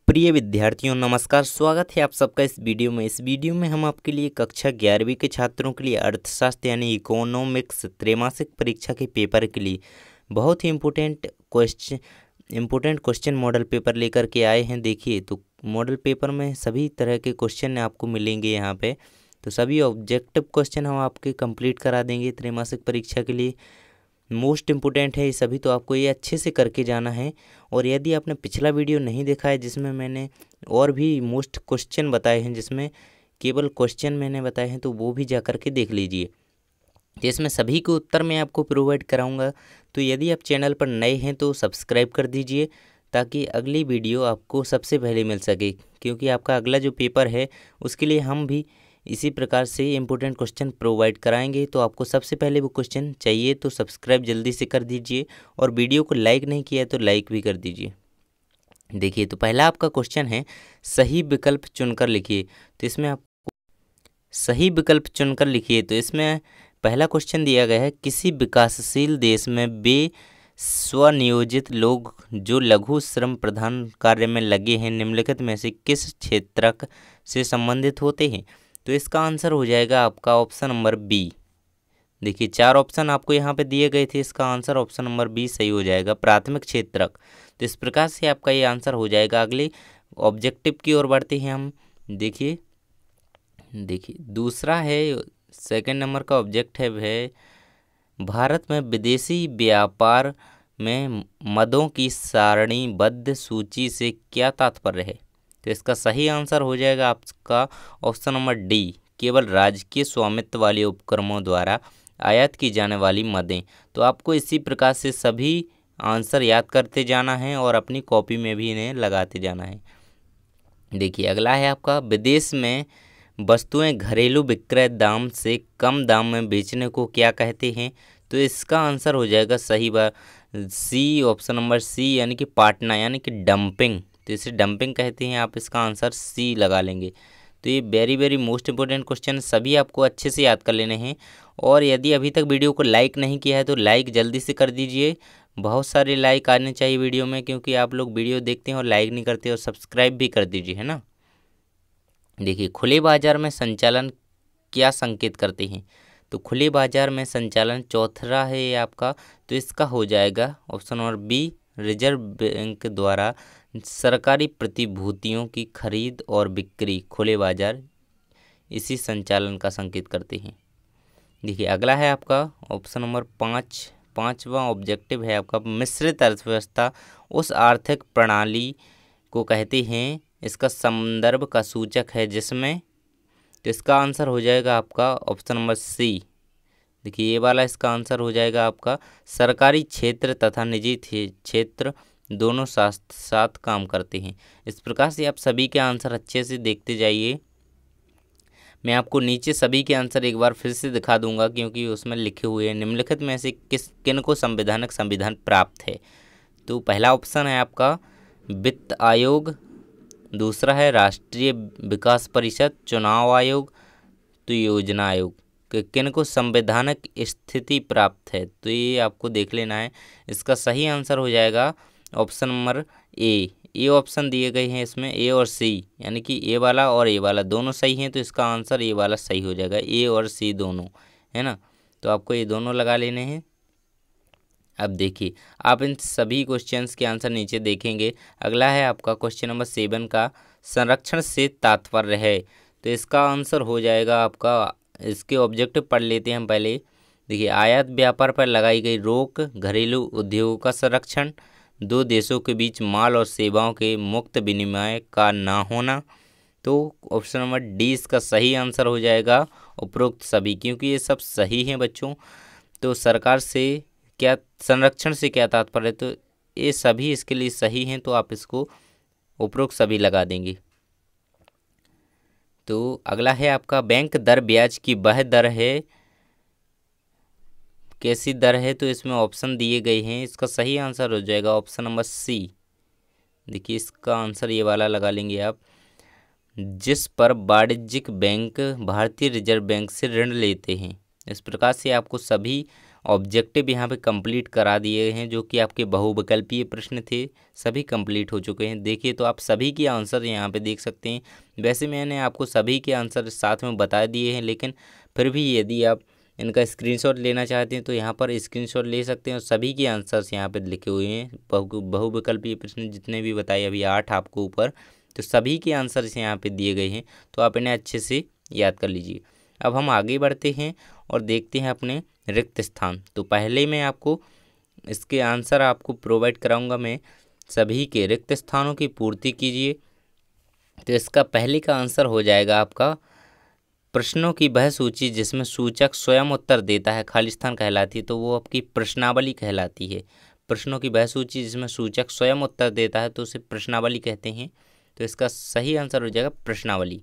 प्रिय विद्यार्थियों नमस्कार। स्वागत है आप सबका इस वीडियो में। इस वीडियो में हम आपके लिए कक्षा 11वीं के छात्रों के लिए अर्थशास्त्र यानी इकोनॉमिक्स त्रैमासिक परीक्षा के पेपर के लिए बहुत ही इम्पोर्टेंट क्वेश्चन मॉडल पेपर लेकर के आए हैं। देखिए तो मॉडल पेपर में सभी तरह के क्वेश्चन आपको मिलेंगे यहाँ पे। तो सभी ऑब्जेक्टिव क्वेश्चन हम आपके कंप्लीट करा देंगे त्रैमासिक परीक्षा के लिए। मोस्ट इम्पोर्टेंट है ये सभी, तो आपको ये अच्छे से करके जाना है। और यदि आपने पिछला वीडियो नहीं देखा है जिसमें मैंने और भी मोस्ट क्वेश्चन बताए हैं, जिसमें केवल क्वेश्चन मैंने बताए हैं, तो वो भी जा कर के देख लीजिए। इसमें सभी के उत्तर मैं आपको प्रोवाइड कराऊंगा। तो यदि आप चैनल पर नए हैं तो सब्सक्राइब कर दीजिए ताकि अगली वीडियो आपको सबसे पहले मिल सके, क्योंकि आपका अगला जो पेपर है उसके लिए हम भी इसी प्रकार से इम्पोर्टेंट क्वेश्चन प्रोवाइड कराएंगे। तो आपको सबसे पहले वो क्वेश्चन चाहिए तो सब्सक्राइब जल्दी से कर दीजिए, और वीडियो को लाइक नहीं किया तो लाइक भी कर दीजिए। देखिए तो पहला आपका क्वेश्चन है, सही विकल्प चुनकर लिखिए। तो इसमें आपको सही विकल्प चुनकर लिखिए। तो इसमें पहला क्वेश्चन दिया गया है, किसी विकासशील देश में वे स्वनियोजित लोग जो लघु श्रम प्रधान कार्य में लगे हैं निम्नलिखित में से किस क्षेत्र से संबंधित होते हैं। तो इसका आंसर हो जाएगा आपका ऑप्शन नंबर बी। देखिए 4 ऑप्शन आपको यहाँ पे दिए गए थे, इसका आंसर ऑप्शन नंबर बी सही हो जाएगा, प्राथमिक क्षेत्रक। तो इस प्रकार से आपका ये आंसर हो जाएगा। अगले ऑब्जेक्टिव की ओर बढ़ते हैं हम। देखिए दूसरा है, सेकंड नंबर का ऑब्जेक्ट है भारत में विदेशी व्यापार में मदों की सारणीबद्ध सूची से क्या तात्पर्य है। तो इसका सही आंसर हो जाएगा आपका ऑप्शन नंबर डी, केवल राजकीय स्वामित्व वाले उपक्रमों द्वारा आयात की जाने वाली मदें। तो आपको इसी प्रकार से सभी आंसर याद करते जाना है और अपनी कॉपी में भी इन्हें लगाते जाना है। देखिए अगला है आपका, विदेश में वस्तुएं घरेलू विक्रय दाम से कम दाम में बेचने को क्या कहते हैं। तो इसका आंसर हो जाएगा सही बार सी, ऑप्शन नंबर सी, यानी कि पाटना यानी कि डंपिंग। तो इसे डंपिंग कहते हैं, आप इसका आंसर सी लगा लेंगे। तो ये वेरी मोस्ट इंपॉर्टेंट क्वेश्चन सभी आपको अच्छे से याद कर लेने हैं। और यदि अभी तक वीडियो को लाइक नहीं किया है तो लाइक जल्दी से कर दीजिए। बहुत सारे लाइक आने चाहिए वीडियो में, क्योंकि आप लोग वीडियो देखते हैं और लाइक नहीं करते। और सब्सक्राइब भी कर दीजिए, है ना। देखिए खुले बाजार में संचालन क्या संकेत करते हैं। तो खुले बाजार में संचालन चौथा है ये आपका। तो इसका हो जाएगा option number B, Reserve Bank द्वारा सरकारी प्रतिभूतियों की खरीद और बिक्री खुले बाजार इसी संचालन का संकेत करते हैं। देखिए अगला है आपका ऑप्शन नंबर पाँचवा ऑब्जेक्टिव है आपका, मिश्रित अर्थव्यवस्था उस आर्थिक प्रणाली को कहते हैं, इसका संदर्भ का सूचक है जिसमें। तो इसका आंसर हो जाएगा आपका ऑप्शन नंबर सी। देखिए ये वाला इसका आंसर हो जाएगा आपका, सरकारी क्षेत्र तथा निजी क्षेत्र दोनों साथ साथ काम करते हैं। इस प्रकार से आप सभी के आंसर अच्छे से देखते जाइए। मैं आपको नीचे सभी के आंसर एक बार फिर से दिखा दूंगा, क्योंकि उसमें लिखे हुए हैं निम्नलिखित में से किन को संवैधानिक संविधान प्राप्त है। तो पहला ऑप्शन है आपका वित्त आयोग, दूसरा है राष्ट्रीय विकास परिषद, चुनाव आयोग, तो योजना आयोग। किन को संवैधानिक स्थिति प्राप्त है, तो ये आपको देख लेना है। इसका सही आंसर हो जाएगा ऑप्शन नंबर ए ऑप्शन दिए गए हैं इसमें, ए और सी, यानी कि ए वाला और ए वाला दोनों सही हैं। तो इसका आंसर ए वाला सही हो जाएगा, ए और सी दोनों, है ना। तो आपको ये दोनों लगा लेने हैं। अब देखिए आप इन सभी क्वेश्चंस के आंसर नीचे देखेंगे। अगला है आपका क्वेश्चन नंबर 7 का, संरक्षण से तात्पर्य है। तो इसका आंसर हो जाएगा आपका, इसके ऑब्जेक्टिव पढ़ लेते हैं हम पहले। देखिए आयात व्यापार पर लगाई गई रोक, घरेलू उद्योगों का संरक्षण, दो देशों के बीच माल और सेवाओं के मुक्त विनिमय का ना होना। तो ऑप्शन नंबर डी इसका सही आंसर हो जाएगा, उपरोक्त सभी, क्योंकि ये सब सही हैं बच्चों। तो सरकार से क्या, संरक्षण से क्या तात्पर्य है, तो ये सभी इसके लिए सही हैं। तो आप इसको उपरोक्त सभी लगा देंगे। तो अगला है आपका, बैंक दर ब्याज की वह दर है, कैसी दर है। तो इसमें ऑप्शन दिए गए हैं, इसका सही आंसर हो जाएगा ऑप्शन नंबर सी। देखिए इसका आंसर ये वाला लगा लेंगे आप, जिस पर वाणिज्यिक बैंक भारतीय रिजर्व बैंक से ऋण लेते हैं। इस प्रकार से आपको सभी ऑब्जेक्टिव यहाँ पे कंप्लीट करा दिए हैं, जो कि आपके बहुविकल्पीय प्रश्न थे सभी कंप्लीट हो चुके हैं। देखिए तो आप सभी के आंसर यहाँ पे देख सकते हैं। वैसे मैंने आपको सभी के आंसर साथ में बता दिए हैं, लेकिन फिर भी यदि आप इनका स्क्रीनशॉट लेना चाहते हैं तो यहाँ पर स्क्रीनशॉट ले सकते हैं और सभी के आंसर्स यहाँ पे लिखे हुए हैं। बहुविकल्पीय प्रश्न जितने भी बताए अभी 8 आपको ऊपर, तो सभी के आंसर्स यहाँ पे दिए गए हैं, तो आप इन्हें अच्छे से याद कर लीजिए। अब हम आगे बढ़ते हैं और देखते हैं अपने रिक्त स्थान। तो पहले मैं आपको इसके आंसर आपको प्रोवाइड कराऊंगा मैं। सभी के रिक्त स्थानों की पूर्ति कीजिए। तो इसका पहले का आंसर हो जाएगा आपका प्रश्नों की वह सूची जिसमें सूचक स्वयं उत्तर देता है खाली स्थान कहलाती है, तो वो आपकी प्रश्नावली कहलाती है। प्रश्नों की वह सूची जिसमें सूचक स्वयं उत्तर देता है तो उसे प्रश्नावली कहते हैं। तो इसका सही आंसर हो जाएगा प्रश्नावली।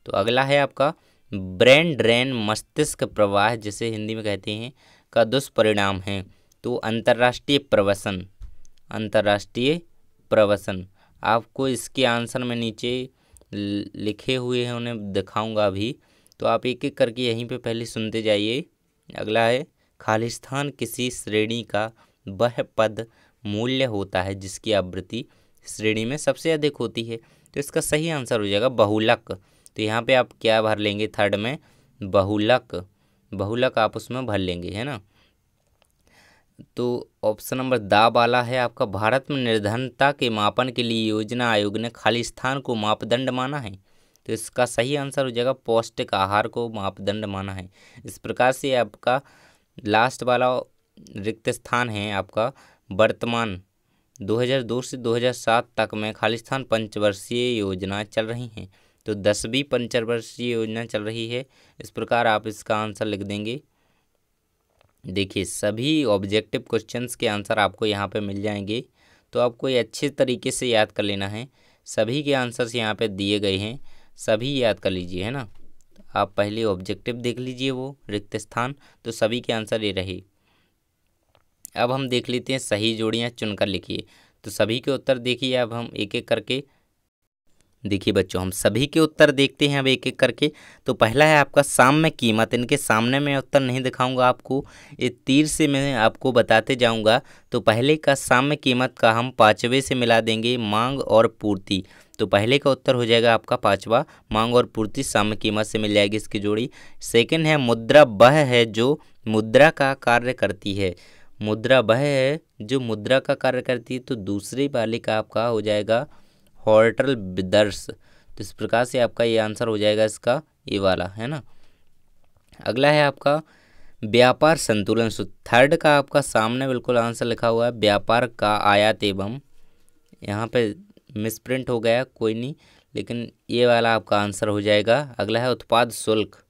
तो अगला है आपका ब्रेन ड्रेन, मस्तिष्क प्रवाह जिसे हिंदी में कहते हैं, का दुष्परिणाम है। तो अंतर्राष्ट्रीय प्रवसन, अंतर्राष्ट्रीय प्रवसन। आपको इसके आंसर में नीचे लिखे हुए हैं, उन्हें दिखाऊंगा अभी, तो आप एक एक करके यहीं पे पहले सुनते जाइए। अगला है खालिस्तान किसी श्रेणी का वह पद मूल्य होता है जिसकी आवृत्ति श्रेणी में सबसे अधिक होती है। तो इसका सही आंसर हो जाएगा बहुलक। तो यहाँ पे आप क्या भर लेंगे, थर्ड में बहुलक, बहुलक आप उसमें भर लेंगे, है ना। तो ऑप्शन नंबर दा वाला है आपका भारत में निर्धनता के मापन के लिए योजना आयोग ने खालिस्तान को मापदंड माना है। तो इसका सही आंसर हो जाएगा पौष्टिक आहार को मापदंड माना है। इस प्रकार से आपका लास्ट वाला रिक्त स्थान है आपका वर्तमान 2002 से 2007 तक में खालिस्तान पंचवर्षीय योजना चल रही हैं। तो 10वीं पंचवर्षीय योजना चल रही है। इस प्रकार आप इसका आंसर लिख देंगे। देखिए सभी ऑब्जेक्टिव क्वेश्चंस के आंसर आपको यहाँ पे मिल जाएंगे, तो आपको ये अच्छे तरीके से याद कर लेना है। सभी के आंसर्स यहाँ पे दिए गए हैं, सभी याद कर लीजिए, है ना। आप पहले ऑब्जेक्टिव देख लीजिए वो रिक्त स्थान, तो सभी के आंसर ये रहे। अब हम देख लेते हैं सही जोड़ियाँ चुनकर लिखिए। तो सभी के उत्तर देखिए, अब हम एक एक करके देखिए बच्चों, हम सभी के उत्तर देखते हैं अब एक एक करके। तो पहला है आपका साम्य कीमत। इनके सामने मैं उत्तर नहीं दिखाऊंगा आपको, ये तीर से मैं आपको बताते जाऊंगा। तो पहले का साम्य कीमत का हम पांचवे से मिला देंगे मांग और पूर्ति। तो पहले का उत्तर हो जाएगा आपका पांचवा, मांग और पूर्ति साम्य कीमत से मिल जाएगी इसकी जोड़ी। सेकंड है मुद्रा वह है जो मुद्रा का कार्य करती है। मुद्रा वह है जो मुद्रा का कार्य करती है, तो दूसरे वाले का आपका हो जाएगा हॉर्टल विदर्स। तो इस प्रकार से आपका ये आंसर हो जाएगा इसका ये वाला, है ना। अगला है आपका व्यापार संतुलन। सो थर्ड का आपका सामने बिल्कुल आंसर लिखा हुआ है व्यापार का आयात एवं, यहाँ पे मिसप्रिंट हो गया, कोई नहीं, लेकिन ये वाला आपका आंसर हो जाएगा। अगला है उत्पाद शुल्क।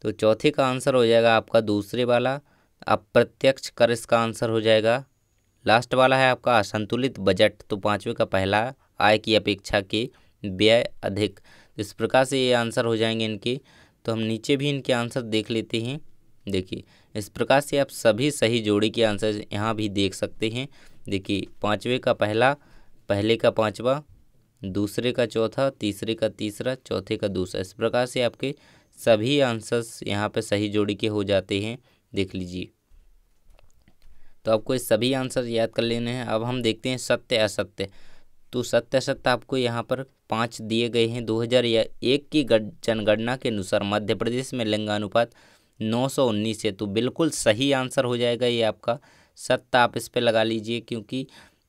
तो चौथे का आंसर हो जाएगा आपका दूसरे वाला अप्रत्यक्ष कर, इसका आंसर हो जाएगा। लास्ट वाला है आपका असंतुलित बजट। तो पांचवे का पहला आय की अपेक्षा के व्यय अधिक। इस प्रकार से ये आंसर हो जाएंगे इनके। तो हम नीचे भी इनके आंसर देख लेते हैं। देखिए इस प्रकार से आप सभी सही जोड़ी के आंसर यहाँ भी देख सकते हैं। देखिए पांचवे का पहला, पहले का पांचवा, दूसरे का चौथा, तीसरे का तीसरा, चौथे का दूसरा। इस प्रकार से आपके सभी आंसर्स यहाँ पे सही जोड़ी के हो जाते हैं, देख लीजिए। तो आपको ये सभी आंसर याद कर लेने हैं। अब हम देखते हैं सत्य असत्य। तो सत्य असत्य आपको यहाँ पर 5 दिए गए हैं। 2001 की जनगणना के अनुसार मध्य प्रदेश में लिंगानुपात 919 है। तो बिल्कुल सही आंसर हो जाएगा ये आपका। सत्य आप इस पे लगा लीजिए क्योंकि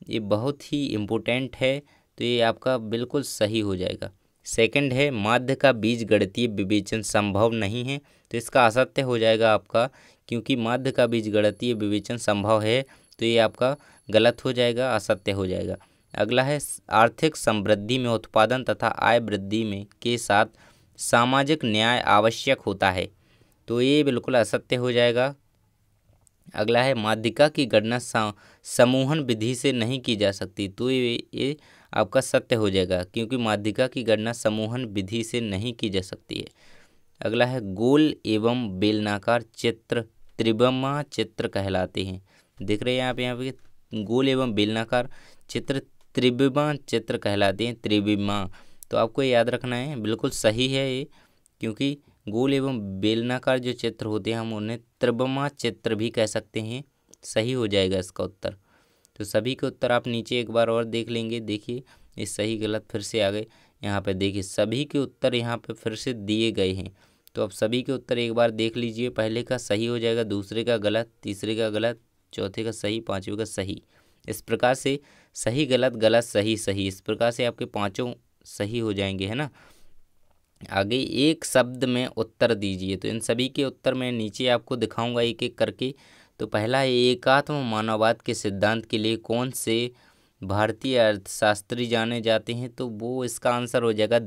ये बहुत ही इम्पोर्टेंट है, तो ये आपका बिल्कुल सही हो जाएगा। सेकंड है माध्य का बीज गणितीय विवेचन संभव नहीं है। तो इसका असत्य हो जाएगा आपका, क्योंकि माध्य का बीज गणितीय विवेचन संभव है, तो ये आपका गलत हो जाएगा, असत्य हो जाएगा। अगला है आर्थिक समृद्धि में उत्पादन तथा आय वृद्धि में के साथ सामाजिक न्याय आवश्यक होता है। तो ये बिल्कुल असत्य हो जाएगा। अगला है माध्यिका की गणना समूहन विधि से नहीं की जा सकती। तो ये आपका सत्य हो जाएगा, क्योंकि माध्यिका की गणना समूहन विधि से नहीं की जा सकती है। अगला है गोल एवं बेलनाकार चित्र त्रिविमा चित्र कहलाते हैं। देख रहे हैं आप यहाँ पे गोल एवं बेलनाकार चित्र त्रिविमा चित्र कहलाते हैं, त्रिविमा। तो आपको याद रखना है, बिल्कुल सही है ये, क्योंकि गोल एवं बेलनाकार जो चित्र होते हैं हम उन्हें त्रिभुमा चित्र भी कह सकते हैं। सही हो जाएगा इसका उत्तर। तो सभी के उत्तर आप नीचे एक बार और देख लेंगे। देखिए ये सही गलत फिर से आ गए यहाँ पे। देखिए सभी के उत्तर यहाँ पे फिर से दिए गए हैं। तो अब सभी के उत्तर एक बार देख लीजिए। पहले का सही हो जाएगा, दूसरे का गलत, तीसरे का गलत, चौथे का सही, पांचवे का सही। इस प्रकार से सही गलत गलत सही सही, इस प्रकार से आपके पांचों सही हो जाएंगे, है ना। आगे एक शब्द में उत्तर दीजिए। तो इन सभी के उत्तर मैं नीचे आपको दिखाऊंगा एक एक करके। तो पहला है, एकात्म मानववाद के सिद्धांत के लिए कौन से भारतीय अर्थशास्त्री जाने जाते हैं? तो वो इसका आंसर हो जाएगा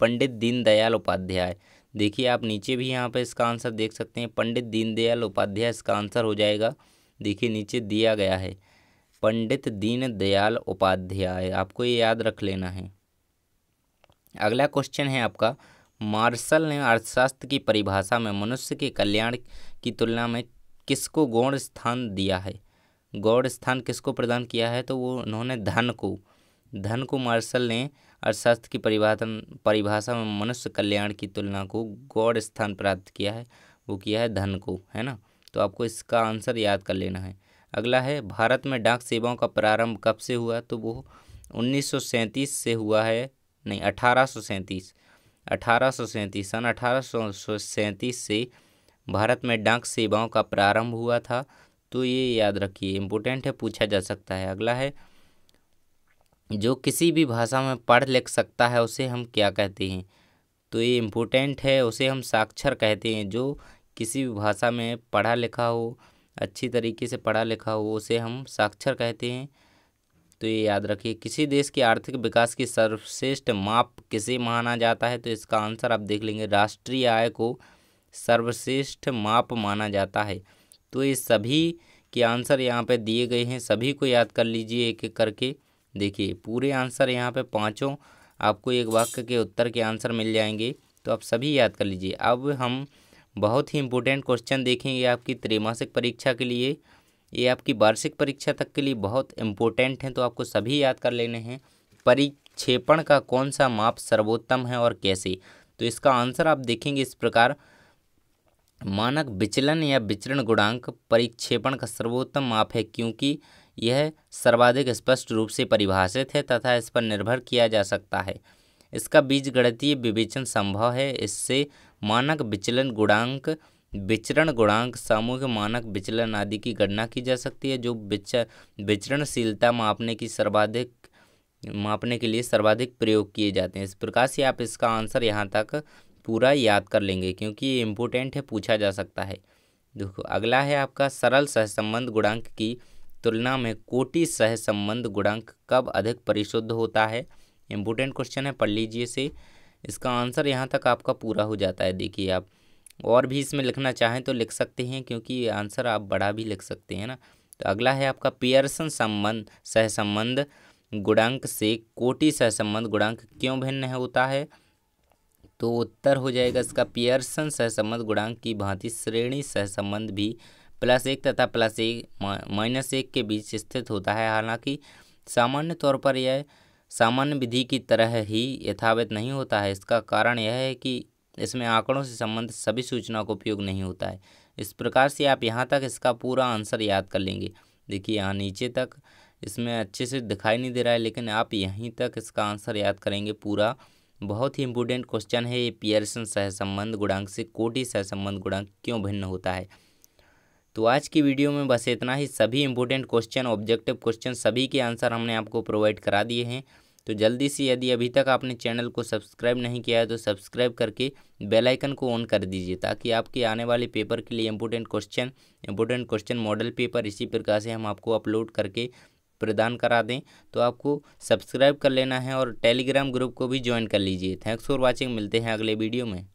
पंडित दीनदयाल उपाध्याय। देखिए आप नीचे भी यहाँ पे इसका आंसर देख सकते हैं, पंडित दीनदयाल उपाध्याय इसका आंसर हो जाएगा। देखिए नीचे दिया गया है पंडित दीनदयाल उपाध्याय, आपको ये याद रख लेना है। अगला क्वेश्चन है आपका, मार्शल ने अर्थशास्त्र की परिभाषा में मनुष्य के कल्याण की तुलना में किसको गौण स्थान दिया है? गौण स्थान किसको प्रदान किया है? तो वो उन्होंने धन को मार्शल ने अर्थशास्त्र की परिभाषा में मनुष्य कल्याण की तुलना को गौण स्थान प्राप्त किया है, वो किया है धन को, है ना। तो आपको इसका आंसर याद कर लेना है। अगला है, भारत में डाक सेवाओं का प्रारंभ कब से हुआ? तो वो 1937 से हुआ है, नहीं 1837 सन 1837 से भारत में डाक सेवाओं का प्रारंभ हुआ था। तो ये याद रखिए, इम्पोर्टेंट है, पूछा जा सकता है। अगला है, जो किसी भी भाषा में पढ़ लिख सकता है उसे हम क्या कहते हैं? तो ये इम्पोर्टेंट है, उसे हम साक्षर कहते हैं। जो किसी भी भाषा में पढ़ा लिखा हो, अच्छी तरीके से पढ़ा लिखा हो, उसे हम साक्षर कहते हैं। तो ये याद रखिए। किसी देश के आर्थिक विकास की सर्वश्रेष्ठ माप किसे माना जाता है? तो इसका आंसर आप देख लेंगे, राष्ट्रीय आय को सर्वश्रेष्ठ माप माना जाता है। तो ये सभी के आंसर यहाँ पे दिए गए हैं, सभी को याद कर लीजिए एक एक करके। देखिए पूरे आंसर यहाँ पे पांचों आपको एक वाक्य के उत्तर के आंसर मिल जाएंगे, तो आप सभी याद कर लीजिए। अब हम बहुत ही इम्पोर्टेंट क्वेश्चन देखेंगे आपकी त्रैमासिक परीक्षा के लिए, ये आपकी वार्षिक परीक्षा तक के लिए बहुत इम्पोर्टेंट हैं, तो आपको सभी याद कर लेने हैं। परिक्षेपण का कौन सा माप सर्वोत्तम है और कैसे? तो इसका आंसर आप देखेंगे इस प्रकार, मानक विचलन या विचरण गुणांक परिक्षेपण का सर्वोत्तम माप है, क्योंकि यह सर्वाधिक स्पष्ट रूप से परिभाषित है तथा इस पर निर्भर किया जा सकता है। इसका बीजगणितीय विवेचन संभव है। इससे मानक विचलन गुणांक, विचरण गुणांक, सामूहिक मानक विचलन आदि की गणना की जा सकती है, जो विचरणशीलता मापने के लिए सर्वाधिक प्रयोग किए जाते हैं। इस प्रकार से आप इसका आंसर यहाँ तक पूरा याद कर लेंगे, क्योंकि ये इम्पोर्टेंट है, पूछा जा सकता है। देखो अगला है आपका, सरल सहसंबंध गुणांक की तुलना में कोटि सहसंबंध गुणांक कब अधिक परिशुद्ध होता है? इम्पोर्टेंट क्वेश्चन है, पढ़ लीजिए से। इसका आंसर यहाँ तक आपका पूरा हो जाता है। देखिए आप और भी इसमें लिखना चाहें तो लिख सकते हैं, क्योंकि आंसर आप बड़ा भी लिख सकते हैं ना। तो अगला है आपका, पियर्सन सहसंबंध गुणांक से कोटि सहसंबंध गुणांक क्यों भिन्न होता है? तो उत्तर हो जाएगा इसका, पियर्सन सहसंबंध गुणांक की भांति श्रेणी सहसंबंध भी +1 तथा +1 के बीच स्थित होता है। हालांकि सामान्य तौर पर यह सामान्य विधि की तरह ही यथावत नहीं होता है। इसका कारण यह है कि इसमें आंकड़ों से संबंधित सभी सूचनाओं का उपयोग नहीं होता है। इस प्रकार से आप यहाँ तक इसका पूरा आंसर याद कर लेंगे। देखिए यहाँ नीचे तक इसमें अच्छे से दिखाई नहीं दे रहा है, लेकिन आप यहीं तक इसका आंसर याद करेंगे पूरा। बहुत ही इंपॉर्टेंट क्वेश्चन है ये, पियर्सन सहसंबंध गुणांक से कोटि सहसंबंध गुणांक क्यों भिन्न होता है। तो आज की वीडियो में बस इतना ही। सभी इंपॉर्टेंट क्वेश्चन, ऑब्जेक्टिव क्वेश्चन, सभी के आंसर हमने आपको प्रोवाइड करा दिए हैं। तो जल्दी से, यदि अभी तक आपने चैनल को सब्सक्राइब नहीं किया है तो सब्सक्राइब करके बेल आइकन को ऑन कर दीजिए, ताकि आपके आने वाले पेपर के लिए इंपॉर्टेंट क्वेश्चन मॉडल पेपर इसी प्रकार से हम आपको अपलोड करके प्रदान करा दें। तो आपको सब्सक्राइब कर लेना है और टेलीग्राम ग्रुप को भी ज्वाइन कर लीजिए। थैंक्स फॉर वॉचिंग, मिलते हैं अगले वीडियो में।